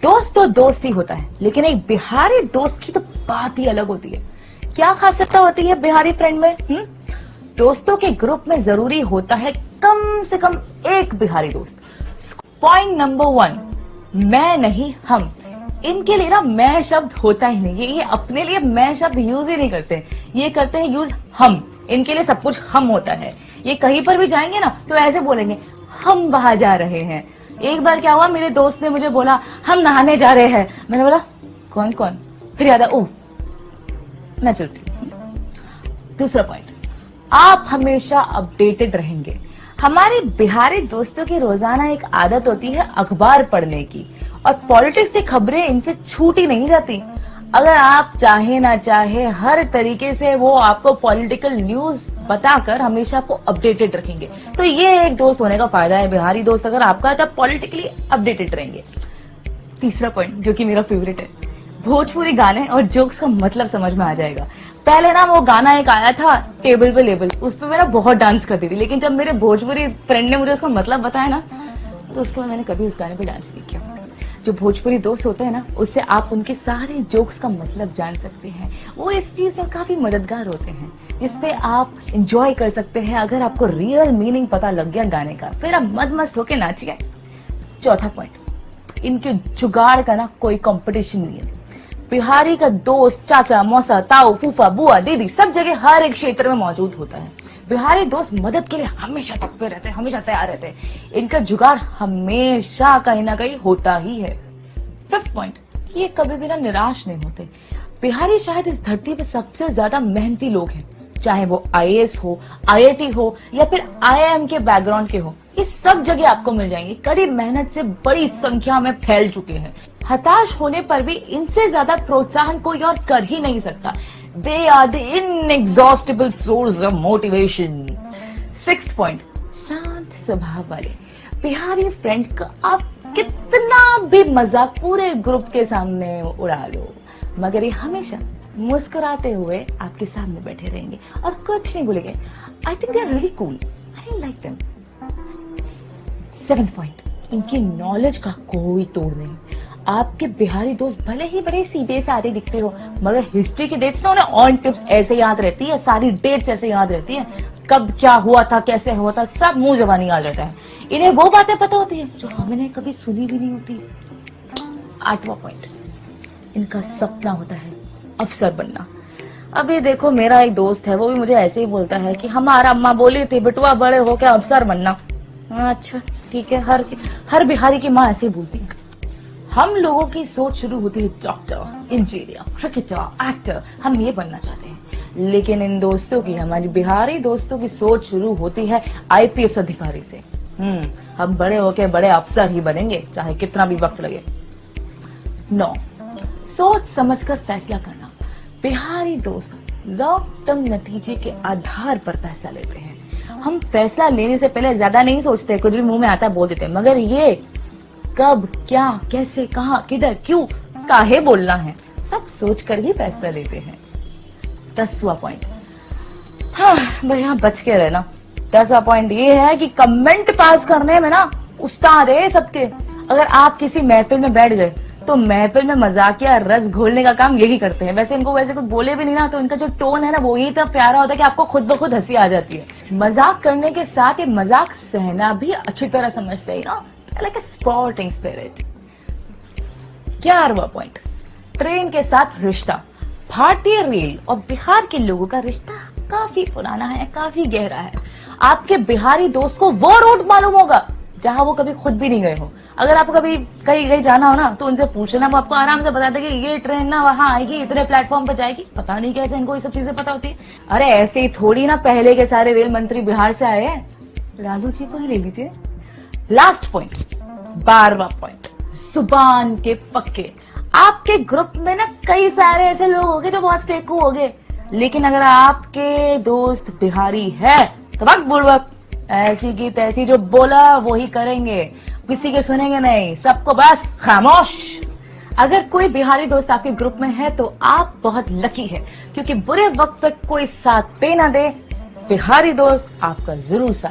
दोस्त तो दोस्त ही होता है, लेकिन एक बिहारी दोस्त की तो बात ही अलग होती है। क्या खासियत होती है बिहारी फ्रेंड में? दोस्तों के ग्रुप में जरूरी होता है कम से कम एक बिहारी दोस्त। पॉइंट नंबर 1, मैं नहीं हम। इनके लिए ना मैं शब्द होता ही नहीं, ये अपने लिए मैं शब्द यूज ही नहीं करते, ये करते हैं यूज हम। इनके लिए सब कुछ हम होता है। ये कहीं पर भी जाएंगे ना तो ऐसे बोलेंगे, हम वहां जा रहे हैं। एक बार क्या हुआ, मेरे दोस्त ने मुझे बोला हम नहाने जा रहे हैं। मैंने बोला कौन कौन, फिर याद आया, मैं चलती हूँ। दूसरा पॉइंट, आप हमेशा अपडेटेड रहेंगे। हमारे बिहारी दोस्तों की रोजाना एक आदत होती है अखबार पढ़ने की, और पॉलिटिक्स की खबरें इनसे छूटी नहीं जाती। अगर आप चाहे ना चाहे हर तरीके से वो आपको पॉलिटिकल न्यूज बताकर हमेशा आपको अपडेटेड रखेंगे। तो ये एक दोस्त होने का फायदा है, बिहारी दोस्त अगर आपका है तब पॉलिटिकली अपडेटेड रहेंगे। तीसरा पॉइंट जो कि मेरा फेवरेट है, भोजपुरी गाने और जोक्स का मतलब समझ में आ जाएगा। पहले ना वो गाना एक आया था टेबल पे लेबल, उस पर मेरा बहुत डांस करती थी, लेकिन जब मेरे भोजपुरी फ्रेंड ने मुझे उसका मतलब बताया ना तो उसके बाद मैंने कभी उस गाने पे डांस नहीं किया। जो भोजपुरी दोस्त होते हैं ना, उससे आप उनके सारे जोक्स का मतलब जान सकते हैं। वो इस चीज में काफी मददगार होते हैं, जिसपे आप एंजॉय कर सकते हैं। अगर आपको रियल मीनिंग पता लग गया गाने का, फिर आप मद मस्त होके नाचिए। चौथा पॉइंट, इनके जुगाड़ का ना कोई कंपटीशन नहीं है। बिहारी का दोस्त चाचा, मौसा, ताऊ, फूफा, बुआ, दीदी सब जगह हर एक क्षेत्र में मौजूद होता है। बिहारी दोस्त मदद के लिए हमेशा तत्पर रहते हैं, हमेशा तैयार रहते हैं। इनका जुगाड़ हमेशा कहीं ना कहीं होता ही है। फिफ्थ पॉइंट, ये कभी भी ना निराश नहीं होते। बिहारी शायद इस धरती पर सबसे ज्यादा मेहनती लोग हैं, चाहे वो IAS हो, IIT हो या फिर IIM के बैकग्राउंड के हो। ये सब जगह आपको मिल जाएंगे। कड़ी मेहनत से बड़ी संख्या में फैल चुके हैं। हताश होने पर भी इनसे ज्यादा प्रोत्साहन कोई और कर ही नहीं सकता। They are the inexhaustible source of motivation. Sixth point, शांत स्वभाव वाले बिहारी फ्रेंड का आप कितना भी मजाक पूरे ग्रुप के सामने उड़ा लो, मगर ये हमेशा मुस्कुराते हुए आपके सामने बैठे रहेंगे और कुछ नहीं बोलेंगे। I think they are really cool, I like them. Seventh point, इनकी नॉलेज का कोई तोड़ नहीं। आपके बिहारी दोस्त भले ही बड़े सीधे साधे दिखते हो, मगर हिस्ट्री की डेट्स ना उन्हें ऑन टिप्स ऐसे याद रहती है, सारी डेट्स ऐसे याद रहती है, कब क्या हुआ था, कैसे हुआ था, सब मुंह जबानी याद रहता है। इन्हें वो बातें पता होती है जो हमने कभी सुनी भी नहीं होती। आठवां पॉइंट, इनका सपना होता है अफसर बनना। अभी देखो, मेरा एक दोस्त है, वो भी मुझे ऐसे ही बोलता है कि हमारा अम्मा बोली थी बेटुआ बड़े हो क्या अफसर बनना। अच्छा ठीक है, हर बिहारी की माँ ऐसे ही बोलती है। हम लोगों की सोच शुरू होती है डॉक्टर, इंजीनियर, क्रिकेटर, एक्टर, हम ये बनना चाहते हैं। लेकिन इन दोस्तों की, हमारी बिहारी दोस्तों की सोच शुरू होती है IPS अधिकारी से। हम बड़े होके बड़े अफसर ही बनेंगे, चाहे कितना भी वक्त लगे। 9, सोच समझकर फैसला करना। बिहारी दोस्त लॉन्ग टर्म नतीजे के आधार पर फैसला लेते हैं। हम फैसला लेने से पहले ज्यादा नहीं सोचते, कुछ भी मुंह में आता है बोल देते हैं, मगर ये कब, क्या, कैसे, कहां, किधर, क्यों, काहे बोलना है, सब सोचकर ही फैसला लेते हैं। 10वां पॉइंट, हाँ भैया बच के रहना। 10वां पॉइंट ये है कि कमेंट पास करने में ना उस्ताद है सबके। अगर आप किसी महफिल में बैठ गए तो महफिल में मजाकिया रस घोलने का काम यही करते हैं। वैसे इनको वैसे कुछ बोले भी नहीं ना, तो इनका जो टोन है ना वो ही इतना प्यारा होता है कि आपको खुद ब खुद हंसी आ जाती है। मजाक करने के साथ ये मजाक सहना भी अच्छी तरह समझते हैं ना, लाइक अ स्पोर्टिंग स्पिरिट। 11वां पॉइंट, ट्रेन के साथ रिश्ता। भारतीय रेल और बिहार के लोगों का रिश्ता काफी पुराना है, काफी गहरा है। आपके बिहारी दोस्त को वो रूट मालूम होगा जहां वो कभी खुद भी नहीं गए हो। अगर आपको कभी कहीं जाना हो ना तो उनसे पूछ लेना, वो आपको आराम से बता देंगे ये ट्रेन ना वहां आएगी, इतने प्लेटफॉर्म पर जाएगी। पता नहीं कैसे इनको ये सब चीजें पता होती है। अरे ऐसे ही थोड़ी ना पहले के सारे रेल मंत्री बिहार से आए हैं, लालू जी को ही ले लीजिए। लास्ट पॉइंट, 12वां पॉइंट, जुबान के पक्के। आपके ग्रुप में ना कई सारे ऐसे लोग होंगे जो बहुत फेकू होंगे, लेकिन अगर आपके दोस्त बिहारी है तो वक्त बुड़वक ऐसी की तैसी जो बोला वो ही करेंगे, किसी के सुनेंगे नहीं, सबको बस खामोश। अगर कोई बिहारी दोस्त आपके ग्रुप में है तो आप बहुत लकी है, क्योंकि बुरे वक्त पे कोई साथ दे ना दे, बिहारी दोस्त आपका जरूर साथ